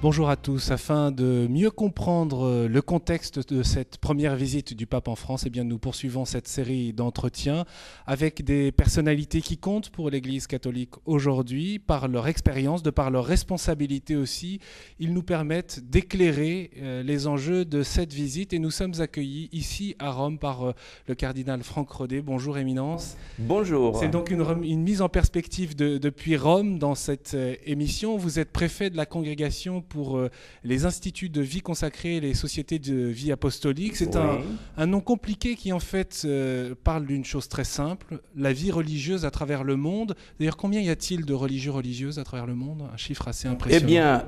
Bonjour à tous. Afin de mieux comprendre le contexte de cette première visite du pape en France, eh bien, nous poursuivons cette série d'entretiens avec des personnalités qui comptent pour l'Église catholique aujourd'hui, par leur expérience, de par leur responsabilité aussi. Ils nous permettent d'éclairer les enjeux de cette visite et nous sommes accueillis ici à Rome par le cardinal Franck Rodet. Bonjour Éminence. Bonjour. C'est donc une mise en perspective depuis Rome dans cette émission. Vous êtes préfet de la congrégation pour les instituts de vie consacrée et les sociétés de vie apostolique. C'est un nom compliqué qui en fait parle d'une chose très simple, la vie religieuse à travers le monde. D'ailleurs, combien y a-t-il de religieux religieuses à travers le monde? Un chiffre assez impressionnant. Eh bien,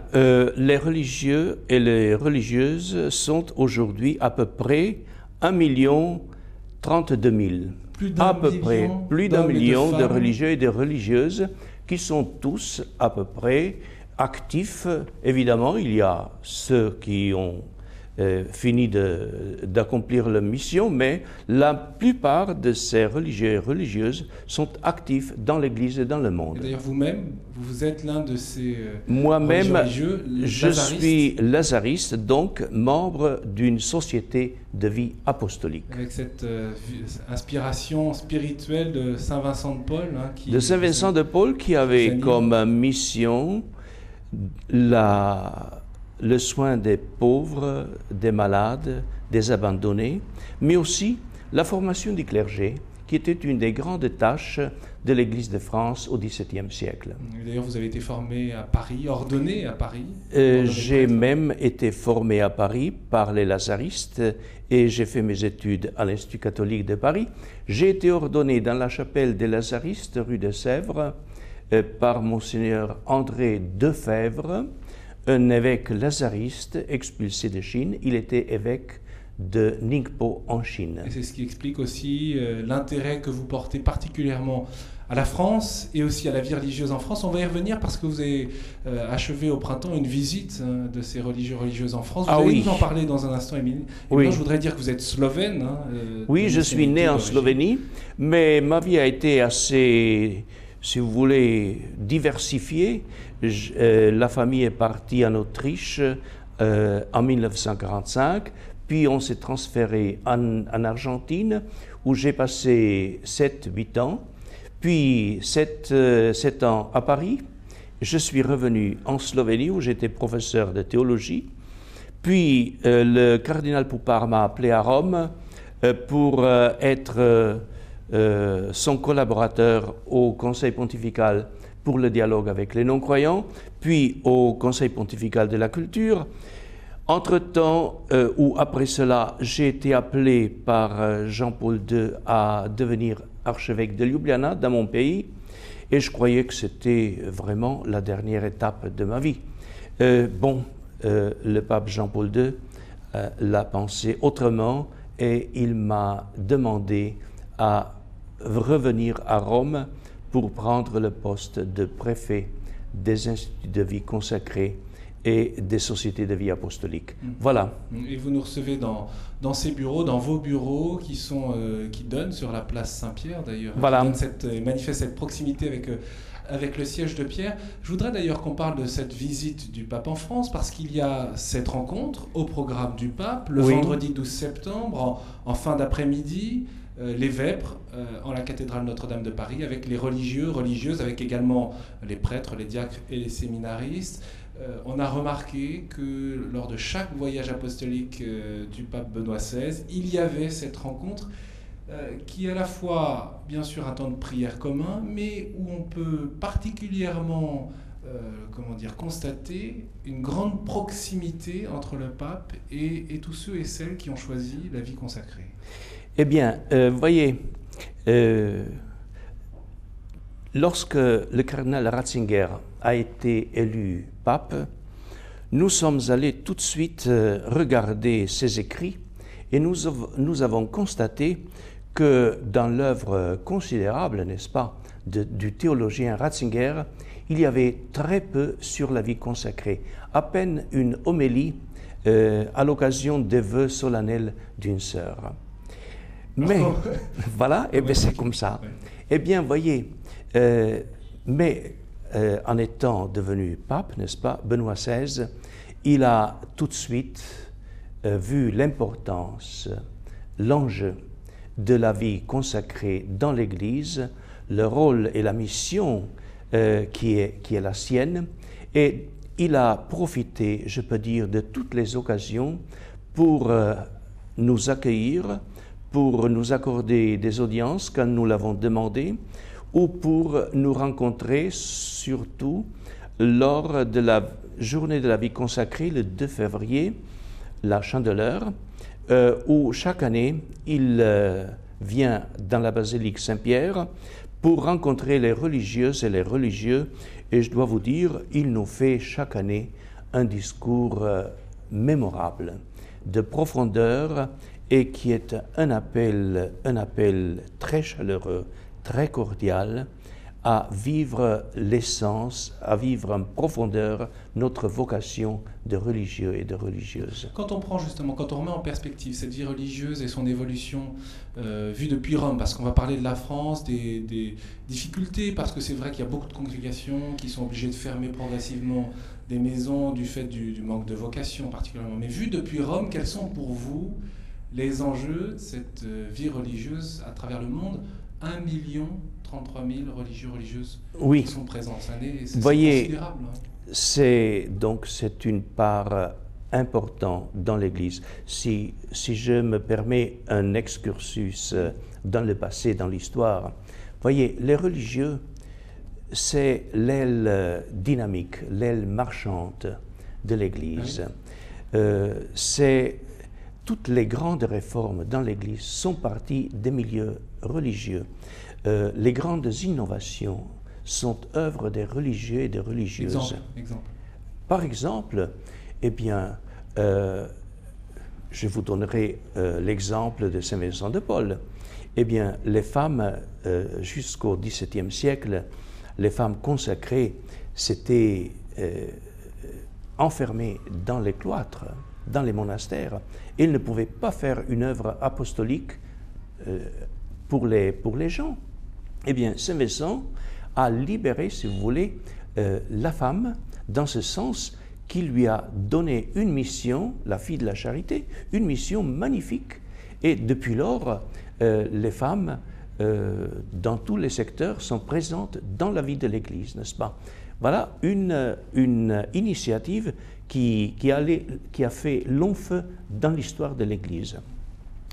les religieux et les religieuses sont aujourd'hui à peu près 1,32 million. Plus d'un million de religieux et de religieuses qui sont tous à peu près actifs. Évidemment, il y a ceux qui ont fini d'accomplir leur mission, mais la plupart de ces religieux et religieuses sont actifs dans l'Église et dans le monde. D'ailleurs, vous-même, vous êtes l'un de ces Moi-même, religieux, je suis lazariste, donc membre d'une société de vie apostolique. Avec cette inspiration spirituelle de Saint Vincent de Paul. De Saint Vincent de Paul qui avait comme mission le soin des pauvres, des malades, des abandonnés, mais aussi la formation du clergé, qui était une des grandes tâches de l'Église de France au XVIIe siècle. D'ailleurs, vous avez été formé à Paris, ordonné à Paris. J'ai même été formé à Paris par les lazaristes et j'ai fait mes études à l'Institut catholique de Paris. J'ai été ordonné dans la chapelle des lazaristes, rue de Sèvres, par Monseigneur André Defebvre, un évêque lazariste expulsé de Chine. Il était évêque de Ningpo en Chine. Et c'est ce qui explique aussi l'intérêt que vous portez particulièrement à la France et aussi à la vie religieuse en France. On va y revenir parce que vous avez achevé au printemps une visite de ces religieux religieuses en France. Vous allez nous en parler dans un instant, Émile. Je voudrais dire que vous êtes slovène. Oui, je suis né en Slovénie, mais ma vie a été assez, si vous voulez, diversifiée. La famille est partie en Autriche en 1945, puis on s'est transféré en Argentine, où j'ai passé 7-8 ans, puis 7 ans à Paris. Je suis revenu en Slovénie, où j'étais professeur de théologie, puis le cardinal Poupart m'a appelé à Rome pour être son collaborateur au Conseil pontifical pour le dialogue avec les non-croyants, puis au Conseil pontifical de la culture. Entre-temps, ou après cela, j'ai été appelé par Jean-Paul II à devenir archevêque de Ljubljana, dans mon pays, et je croyais que c'était vraiment la dernière étape de ma vie. Le pape Jean-Paul II l'a pensé autrement, et il m'a demandé à revenir à Rome pour prendre le poste de préfet des instituts de vie consacrés et des sociétés de vie apostolique. Voilà. Et vous nous recevez dans ces bureaux, dans vos bureaux qui donnent sur la place Saint-Pierre d'ailleurs, voilà. Qui manifestent cette proximité avec le siège de Pierre. Je voudrais d'ailleurs qu'on parle de cette visite du pape en France parce qu'il y a cette rencontre au programme du pape le vendredi 12 septembre en fin d'après-midi. Les Vêpres, en la cathédrale Notre-Dame de Paris, avec les religieux, religieuses, avec également les prêtres, les diacres et les séminaristes. On a remarqué que lors de chaque voyage apostolique du pape Benoît XVI, il y avait cette rencontre qui est à la fois, bien sûr, un temps de prière commun, mais où on peut particulièrement constater une grande proximité entre le pape et tous ceux et celles qui ont choisi la vie consacrée. Eh bien, voyez, lorsque le cardinal Ratzinger a été élu pape, nous sommes allés tout de suite regarder ses écrits et nous avons constaté que dans l'œuvre considérable, n'est-ce pas, du théologien Ratzinger, il y avait très peu sur la vie consacrée, à peine une homélie à l'occasion des vœux solennels d'une sœur. Mais, voilà, et bien c'est comme ça. Eh bien, voyez, mais en étant devenu pape, n'est-ce pas, Benoît XVI, il a tout de suite vu l'importance, l'enjeu de la vie consacrée dans l'Église, le rôle et la mission qui est la sienne, et il a profité, je peux dire, de toutes les occasions pour nous accueillir, pour nous accorder des audiences quand nous l'avons demandé, ou pour nous rencontrer surtout lors de la journée de la vie consacrée, le 2 février, la Chandeleur, où chaque année, il vient dans la basilique Saint-Pierre pour rencontrer les religieuses et les religieux. Et je dois vous dire, il nous fait chaque année un discours mémorable, de profondeur, et qui est un appel très chaleureux, très cordial, à vivre l'essence, à vivre en profondeur notre vocation de religieux et de religieuses. Quand on prend justement, quand on remet en perspective cette vie religieuse et son évolution vue depuis Rome, parce qu'on va parler de la France, des difficultés, parce que c'est vrai qu'il y a beaucoup de congrégations qui sont obligées de fermer progressivement des maisons du fait du manque de vocation particulièrement. Mais vu depuis Rome, quels sont pour vous les enjeux de cette vie religieuse à travers le monde? 1 33 000 religieux, religieuses qui sont présents cette année. C'est considérable. C'est une part importante dans l'Église. Si je me permets un excursus dans le passé, dans l'histoire, voyez, les religieux, c'est l'aile dynamique, l'aile marchande de l'Église. Oui. Toutes les grandes réformes dans l'Église sont parties des milieux religieux. Les grandes innovations sont œuvres des religieux et des religieuses. Exemple. Par exemple, eh bien, je vous donnerai l'exemple de Saint Vincent de Paul. Eh bien, les femmes, jusqu'au XVIIe siècle, les femmes consacrées s'étaient enfermées dans les cloîtres, dans les monastères. Ils ne pouvaient pas faire une œuvre apostolique pour les gens. Eh bien, Saint Vincent a libéré, si vous voulez, la femme, dans ce sens qu'il lui a donné une mission, la fille de la charité, une mission magnifique. Et depuis lors, les femmes, dans tous les secteurs, sont présentes dans la vie de l'Église, n'est-ce pas? Voilà une initiative qui a fait long feu dans l'histoire de l'Église.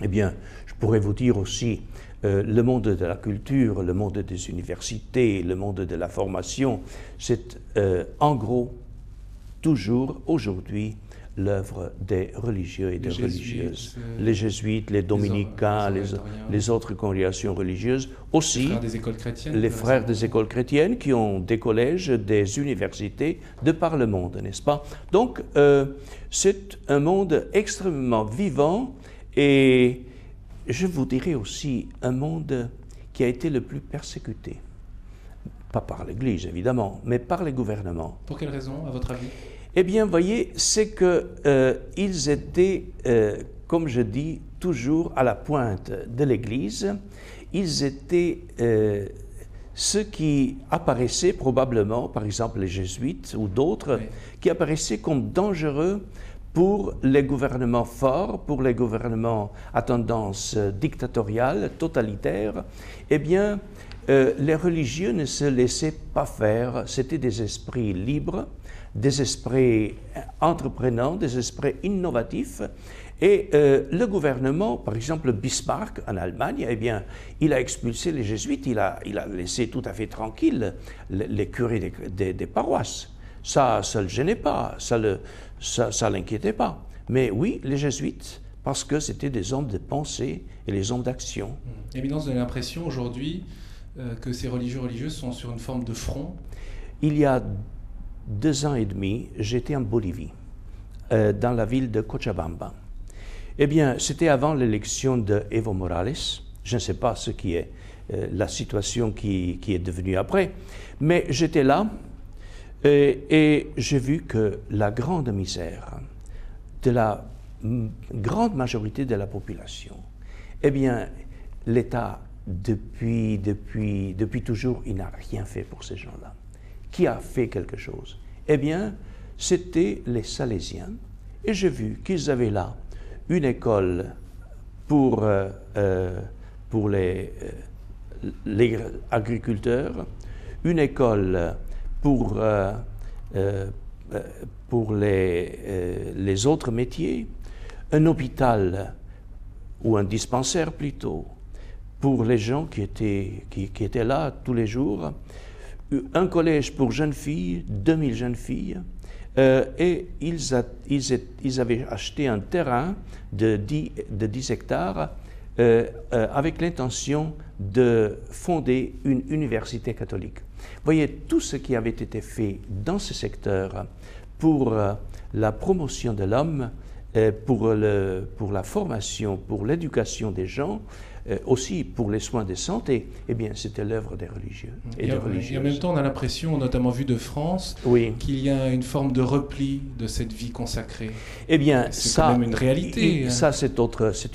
Eh bien, je pourrais vous dire aussi le monde de la culture, le monde des universités, le monde de la formation, c'est en gros toujours aujourd'hui l'œuvre des religieux et des religieuses. Les jésuites, les dominicains, les autres congrégations religieuses, aussi les frères des écoles chrétiennes qui ont des collèges, des universités de par le monde, n'est-ce pas? Donc, c'est un monde extrêmement vivant et je vous dirais aussi un monde qui a été le plus persécuté. Pas par l'Église, évidemment, mais par les gouvernements. Pour quelle raison, à votre avis? Eh bien, voyez, c'est qu'ils étaient, comme je dis, toujours à la pointe de l'Église. Ils étaient ceux qui apparaissaient probablement, par exemple les jésuites ou d'autres, qui apparaissaient comme dangereux pour les gouvernements forts, pour les gouvernements à tendance dictatoriale, totalitaire. Eh bien, les religieux ne se laissaient pas faire. C'était des esprits libres, des esprits entreprenants, des esprits innovatifs. Et le gouvernement, par exemple Bismarck en Allemagne, eh bien, il a expulsé les jésuites, il a laissé tout à fait tranquille les curés des paroisses. Ça ne le gênait pas, ça l'inquiétait pas. Mais oui, les jésuites, parce que c'était des hommes de pensée et les hommes d'action. Évidemment, vous avez l'impression aujourd'hui que ces religieuses sont sur une forme de front? Il y a 2 ans et demi, j'étais en Bolivie, dans la ville de Cochabamba. Eh bien, c'était avant l'élection de Evo Morales. Je ne sais pas ce qui est la situation qui est devenue après, mais j'étais là et j'ai vu que la grande misère de la grande majorité de la population, eh bien, l'État, depuis toujours, il n'a rien fait pour ces gens-là. qui a fait quelque chose? Eh bien, c'était les Salésiens. Et j'ai vu qu'ils avaient là une école pour les agriculteurs, une école pour les autres métiers, un hôpital ou un dispensaire plutôt pour les gens qui étaient là tous les jours, un collège pour jeunes filles, 2000 jeunes filles, et ils avaient acheté un terrain de 10 hectares avec l'intention de fonder une université catholique. Vous voyez, tout ce qui avait été fait dans ce secteur pour la promotion de l'homme, pour la formation, pour l'éducation des gens, aussi pour les soins de santé, eh bien, c'était l'œuvre des religieux et des religieuses. Et en même temps, on a l'impression, notamment vu de France, qu'il y a une forme de repli de cette vie consacrée. Eh bien, c'est quand même une réalité. Ça, c'est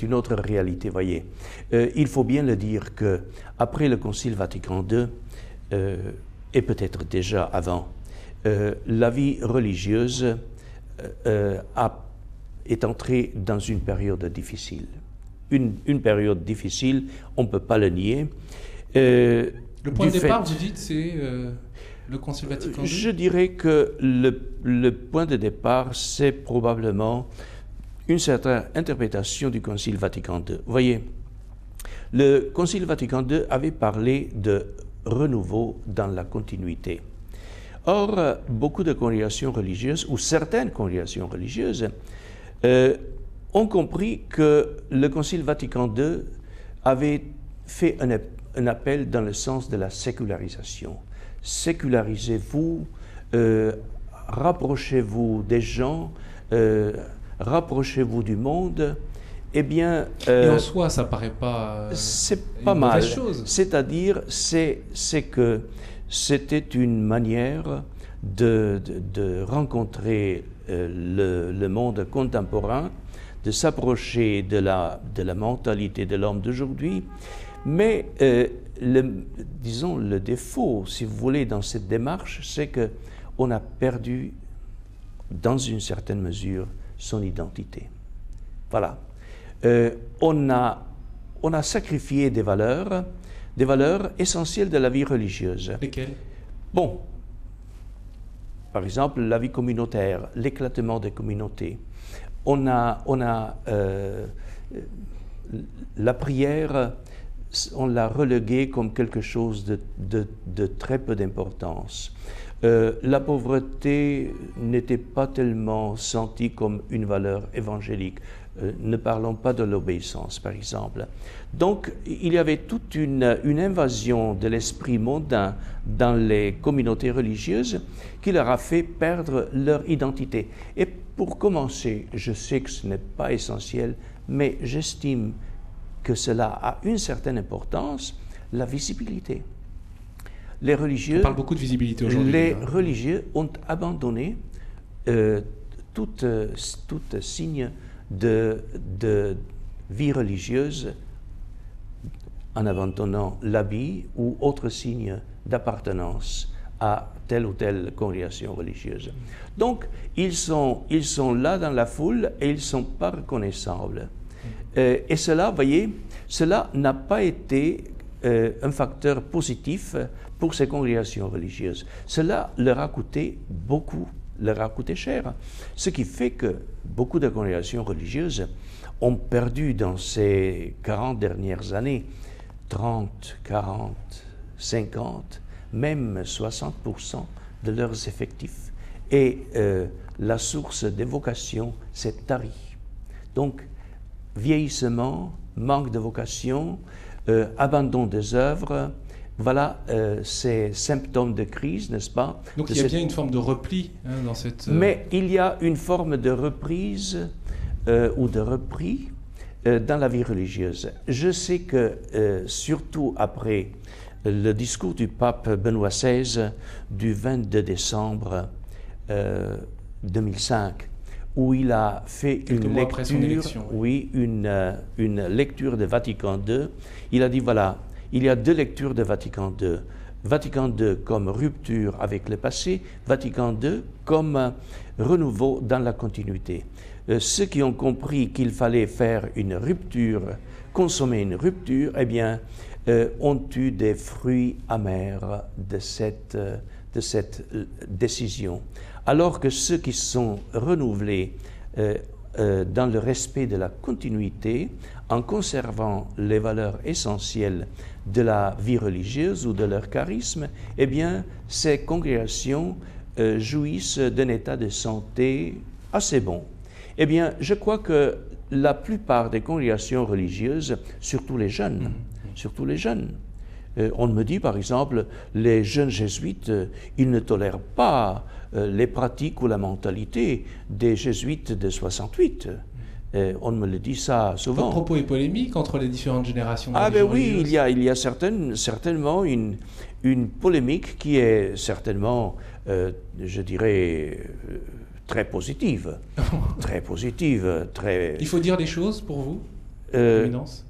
une autre réalité, voyez. Il faut bien le dire que après le Concile Vatican II, et peut-être déjà avant, la vie religieuse est entrée dans une période difficile. Une période difficile, on ne peut pas le nier. Le point de départ, vous dites, c'est le Concile Vatican II? Je dirais que le point de départ, c'est probablement une certaine interprétation du Concile Vatican II. Vous voyez, le Concile Vatican II avait parlé de renouveau dans la continuité. Or, beaucoup de congrégations religieuses, ou certaines congrégations religieuses, ont compris que le Concile Vatican II avait fait un appel dans le sens de la sécularisation. Sécularisez-vous, rapprochez-vous des gens, rapprochez-vous du monde. Eh bien, et en soi, ça paraît pas. C'est pas mal. C'est-à-dire, c'est que c'était une manière de rencontrer le monde contemporain, de s'approcher de la mentalité de l'homme d'aujourd'hui, mais disons le défaut, si vous voulez, dans cette démarche, c'est qu'on a perdu, dans une certaine mesure, son identité. Voilà. On a sacrifié des valeurs essentielles de la vie religieuse. Lesquelles? Bon, par exemple, la vie communautaire, l'éclatement des communautés. On a la prière, on l'a reléguée comme quelque chose de très peu d'importance. La pauvreté n'était pas tellement sentie comme une valeur évangélique. Ne parlons pas de l'obéissance, par exemple. Donc, il y avait toute une invasion de l'esprit mondain dans les communautés religieuses qui leur a fait perdre leur identité. Et pour commencer, je sais que ce n'est pas essentiel, mais j'estime que cela a une certaine importance, la visibilité. Les religieux, on parle beaucoup de visibilité aujourd'hui. Les religieux ont abandonné tout signe de vie religieuse en abandonnant l'habit ou autre signe d'appartenance à telle ou telle congrégation religieuse. Donc, ils sont là dans la foule et ils ne sont pas reconnaissables. Et cela, vous voyez, cela n'a pas été un facteur positif pour ces congrégations religieuses. Cela leur a coûté beaucoup, leur a coûté cher. Ce qui fait que beaucoup de congrégations religieuses ont perdu dans ces 40 dernières années 30, 40, 50, même 60% de leurs effectifs. Et la source des vocations s'est tarie. Donc, vieillissement, manque de vocation, abandon des œuvres, voilà ces symptômes de crise, n'est-ce pas? Donc il y a bien une forme de repli dans cette... Mais il y a une forme de reprise ou de repris dans la vie religieuse. Je sais que, surtout après le discours du pape Benoît XVI du 22 décembre 2005, où il a fait une lecture, une lecture de Vatican II. Il a dit, voilà, il y a deux lectures de Vatican II. Vatican II comme rupture avec le passé, Vatican II comme renouveau dans la continuité. Ceux qui ont compris qu'il fallait faire une rupture, consommer une rupture, eh bien, ont eu des fruits amers de cette décision. Alors que ceux qui sont renouvelés dans le respect de la continuité, en conservant les valeurs essentielles de la vie religieuse ou de leur charisme, eh bien, ces congrégations jouissent d'un état de santé assez bon. Eh bien, je crois que la plupart des congrégations religieuses, surtout les jeunes, on me dit par exemple, les jeunes jésuites, ils ne tolèrent pas les pratiques ou la mentalité des jésuites de 68. On me le dit ça souvent. Votre propos est polémique entre les différentes générations. Ah ben oui, il y a certainement une polémique qui est certainement, je dirais, très positive. Très positive, très... Il faut dire les choses pour vous, Éminence?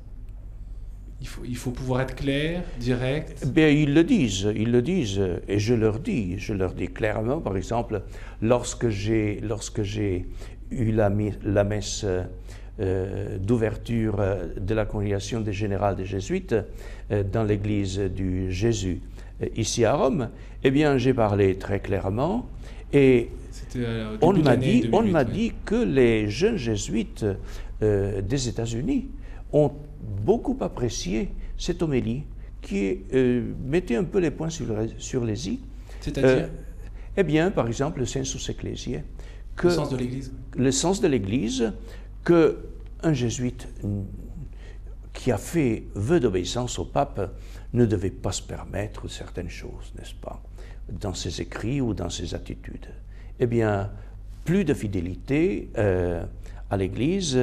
Il faut pouvoir être clair, direct. Ben, ils le disent, et je leur dis clairement, par exemple, lorsque j'ai eu la messe d'ouverture de la congrégation des générales des Jésuites dans l'église du Jésus ici à Rome, eh bien, j'ai parlé très clairement, et on m'a dit que les jeunes jésuites des États-Unis ont beaucoup apprécié cette homélie qui mettait un peu les points sur les i. C'est-à-dire eh bien, par exemple, le sensus ecclesiae. Le sens de l'Église. Le sens de l'Église, qu'un jésuite qui a fait vœu d'obéissance au pape ne devait pas se permettre certaines choses, n'est-ce pas, dans ses écrits ou dans ses attitudes. Eh bien, plus de fidélité à l'Église,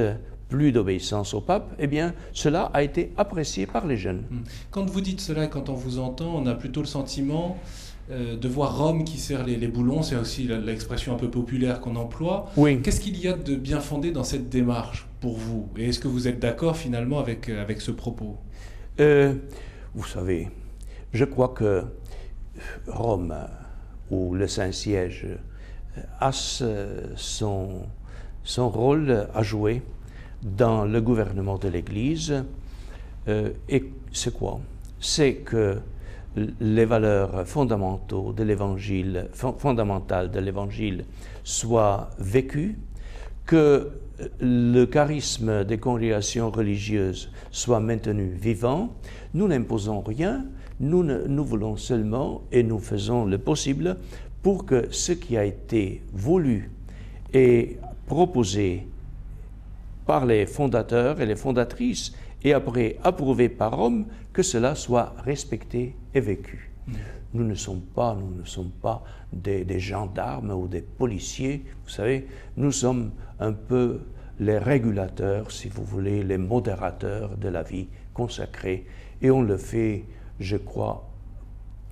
plus d'obéissance au pape, eh bien, cela a été apprécié par les jeunes. Quand vous dites cela, quand on vous entend, on a plutôt le sentiment de voir Rome qui serre les boulons, c'est aussi l'expression un peu populaire qu'on emploie. Oui. Qu'est-ce qu'il y a de bien fondé dans cette démarche pour vous? Et est-ce que vous êtes d'accord finalement avec ce propos? Vous savez, je crois que Rome, ou le Saint-Siège, a son rôle à jouer dans le gouvernement de l'Église. Et c'est quoi? C'est que les valeurs fondamentales de l'Évangile soient vécues, que le charisme des congrégations religieuses soit maintenu vivant. Nous n'imposons rien, nous voulons seulement, et nous faisons le possible pour que ce qui a été voulu et proposé par les fondateurs et les fondatrices et après approuvé par Rome, que cela soit respecté et vécu. Nous ne sommes pas des gendarmes ou des policiers, vous savez, nous sommes un peu les régulateurs, si vous voulez, les modérateurs de la vie consacrée, et on le fait, je crois,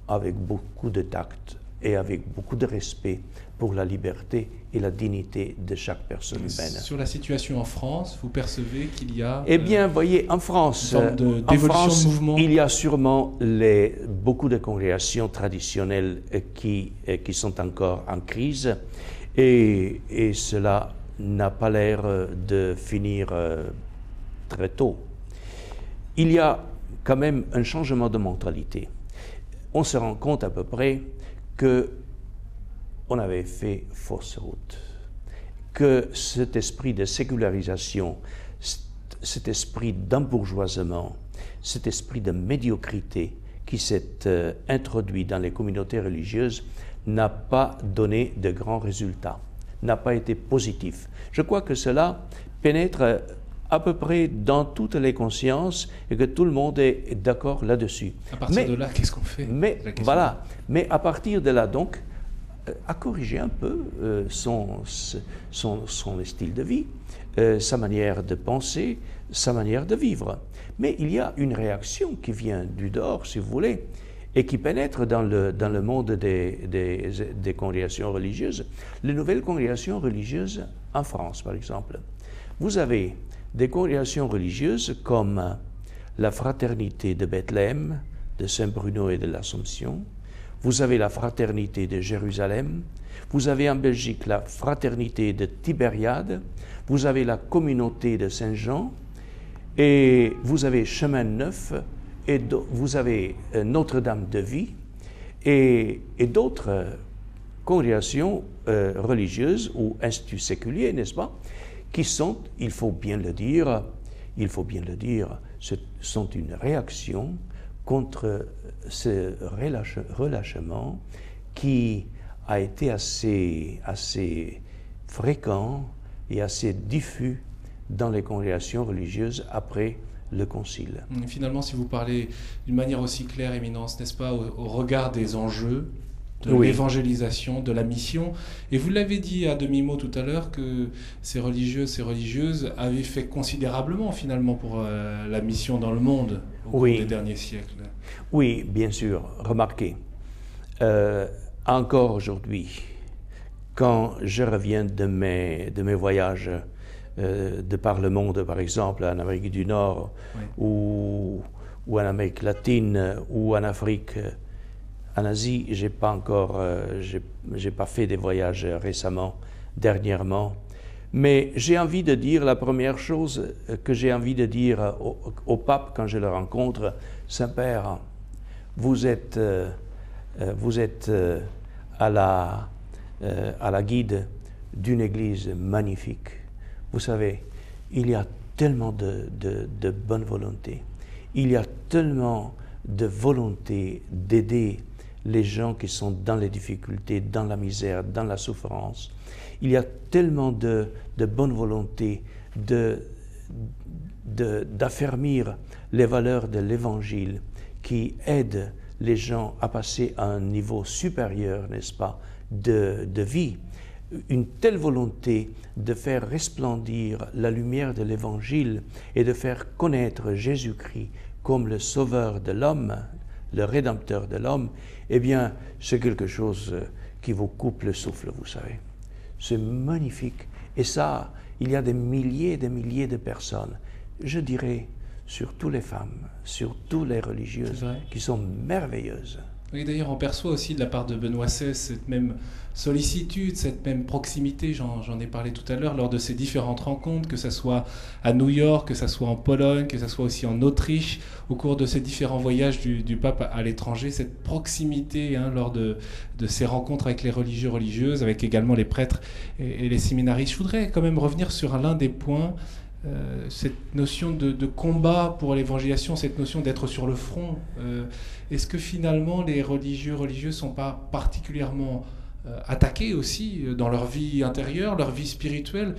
avec beaucoup de tact et avec beaucoup de respect pour la liberté et la dignité de chaque personne humaine. Sur la situation en France, vous percevez qu'il y a... Eh bien, voyez, en France, de mouvement. Il y a sûrement beaucoup de congrégations traditionnelles qui sont encore en crise, et cela n'a pas l'air de finir très tôt. Il y a quand même un changement de mentalité. On se rend compte à peu près qu'on avait fait fausse route, que cet esprit de sécularisation, cet esprit d'embourgeoisement, cet esprit de médiocrité qui s'est introduit dans les communautés religieuses n'a pas donné de grands résultats, n'a pas été positif. Je crois que cela pénètre à peu près dans toutes les consciences et que tout le monde est d'accord là-dessus. À partir de là, qu'est-ce qu'on fait? Mais à partir de là, donc, à corriger un peu son style de vie, sa manière de penser, sa manière de vivre. Mais il y a une réaction qui vient du dehors, si vous voulez, et qui pénètre dans le monde des congrégations religieuses. Les nouvelles congrégations religieuses en France, par exemple. Vous avez des congrégations religieuses comme la Fraternité de Bethléem, de Saint-Bruno et de l'Assomption. Vous avez la fraternité de Jérusalem. Vous avez en Belgique la fraternité de Tibériade. Vous avez la communauté de Saint-Jean. Et vous avez Chemin Neuf. Et vous avez Notre-Dame de Vie. Et d'autres congrégations religieuses ou instituts séculiers, n'est-ce pas, qui sont, il faut bien le dire, ce sont une réaction contre ce relâchement qui a été assez fréquent et assez diffus dans les congrégations religieuses après le Concile. Finalement, si vous parlez d'une manière aussi claire, Éminence, n'est-ce pas, au regard des enjeux de l'évangélisation, de la mission. Et vous l'avez dit à demi-mot tout à l'heure que ces religieuses avaient fait considérablement finalement pour la mission dans le monde au cours des derniers siècles. Oui, bien sûr. Remarquez, encore aujourd'hui, quand je reviens de mes voyages de par le monde, par exemple en Amérique du Nord ou en Amérique latine ou en Afrique, en Asie, j'ai pas fait des voyages récemment, dernièrement, mais j'ai envie de dire, la première chose que j'ai envie de dire au pape quand je le rencontre, Saint-Père, vous êtes à la guide d'une église magnifique. Vous savez, il y a tellement de bonne volonté, il y a tellement de volonté d'aider les gens qui sont dans les difficultés, dans la misère, dans la souffrance. Il y a tellement de bonne volonté d'affermir les valeurs de l'Évangile qui aident les gens à passer à un niveau supérieur, n'est-ce pas, de vie. Une telle volonté de faire resplendir la lumière de l'Évangile et de faire connaître Jésus-Christ comme le Sauveur de l'homme, le Rédempteur de l'homme, eh bien, c'est quelque chose qui vous coupe le souffle, vous savez. C'est magnifique. Et ça, il y a des milliers de personnes, je dirais, surtout les femmes, surtout les religieuses, qui sont merveilleuses. Oui, d'ailleurs, on perçoit aussi de la part de Benoît XVI cette même sollicitude, cette même proximité, j'en ai parlé tout à l'heure, lors de ces différentes rencontres, que ce soit à New York, que ce soit en Pologne, que ce soit aussi en Autriche, au cours de ces différents voyages du pape à l'étranger, cette proximité lors de ces rencontres avec les religieux, religieuses, avec également les prêtres et les séminaristes. Je voudrais quand même revenir sur l'un des points, cette notion de combat pour l'évangélisation, cette notion d'être sur le front. Est-ce que finalement les religieux, religieuses ne sont pas particulièrement attaqués aussi dans leur vie intérieure, leur vie spirituelle?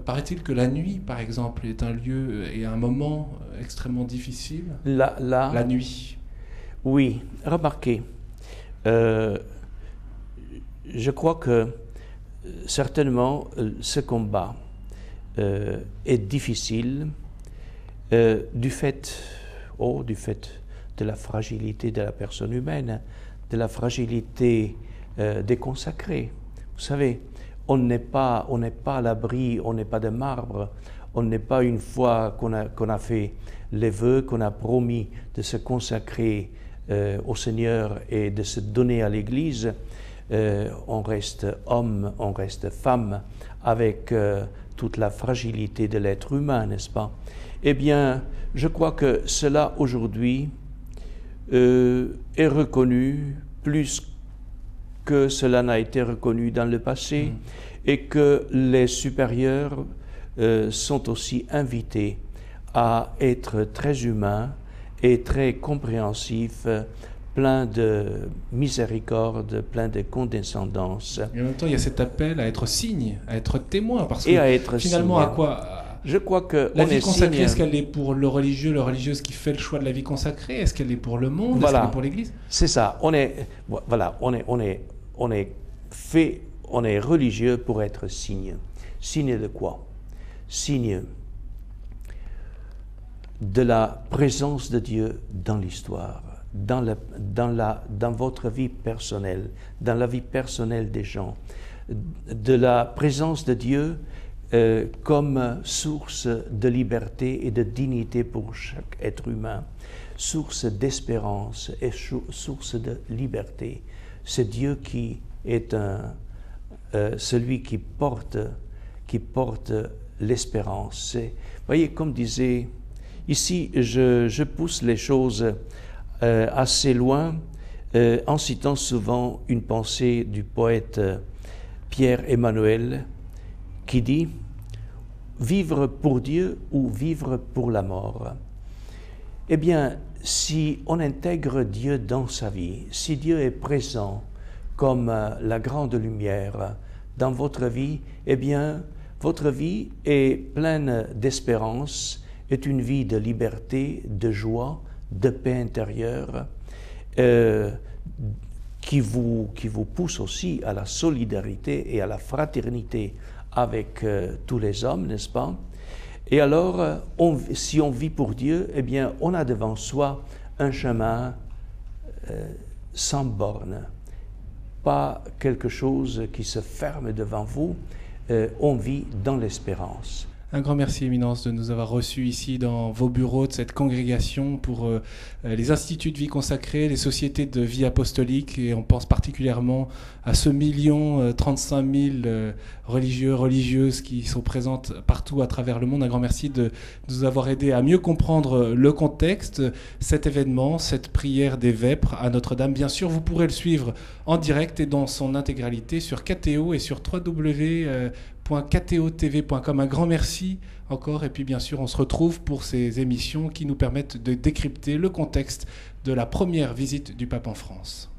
Paraît-il que la nuit, par exemple, est un lieu et un moment extrêmement difficile? La nuit. Oui, remarquez, je crois que certainement ce combat est difficile du fait de la fragilité de la personne humaine, de la fragilité des consacrés. Vous savez, on n'est pas à l'abri, on n'est pas de marbre, on n'est pas une fois qu'on a fait les vœux, qu'on a promis de se consacrer au Seigneur et de se donner à l'Église, on reste homme, on reste femme, avec toute la fragilité de l'être humain, n'est-ce pas? Eh bien, je crois que cela aujourd'hui est reconnu plus que cela n'a été reconnu dans le passé et que les supérieurs sont aussi invités à être très humains et très compréhensifs, plein de miséricorde, plein de condescendance. Et en même temps, il y a cet appel à être signe, à être témoin, parce que finalement, à quoi je crois que la vie consacrée, est-ce qu'elle est pour le religieux, la religieuse qui fait le choix de la vie consacrée? Est-ce qu'elle est pour le monde? Est-ce qu'elle est pour l'Église? C'est ça. On est religieux pour être signe. Signe de quoi? Signe de la présence de Dieu dans l'histoire, dans votre vie personnelle, dans la vie personnelle des gens, de la présence de Dieu comme source de liberté et de dignité pour chaque être humain, source d'espérance et source de liberté. C'est Dieu qui est celui qui porte l'espérance. Voyez, comme disait, ici je pousse les choses assez loin en citant souvent une pensée du poète Pierre Emmanuel qui dit « Vivre pour Dieu ou vivre pour la mort ?» Eh bien, si on intègre Dieu dans sa vie, si Dieu est présent comme la grande lumière dans votre vie, eh bien, votre vie est pleine d'espérance, est une vie de liberté, de joie, de paix intérieure, qui vous pousse aussi à la solidarité et à la fraternité avec tous les hommes, n'est-ce pas? Et alors, si on vit pour Dieu, eh bien, on a devant soi un chemin sans bornes, pas quelque chose qui se ferme devant vous, on vit dans l'espérance. Un grand merci, Éminence, de nous avoir reçus ici dans vos bureaux de cette congrégation pour les instituts de vie consacrés, les sociétés de vie apostolique, et on pense particulièrement à ce 1,035 million religieux, religieuses qui sont présentes partout à travers le monde. Un grand merci de nous avoir aidés à mieux comprendre le contexte, cet événement, cette prière des vêpres à Notre-Dame. Bien sûr, vous pourrez le suivre en direct et dans son intégralité sur KTO et sur www.ktotv.com. Un grand merci encore, et puis bien sûr on se retrouve pour ces émissions qui nous permettent de décrypter le contexte de la première visite du pape en France.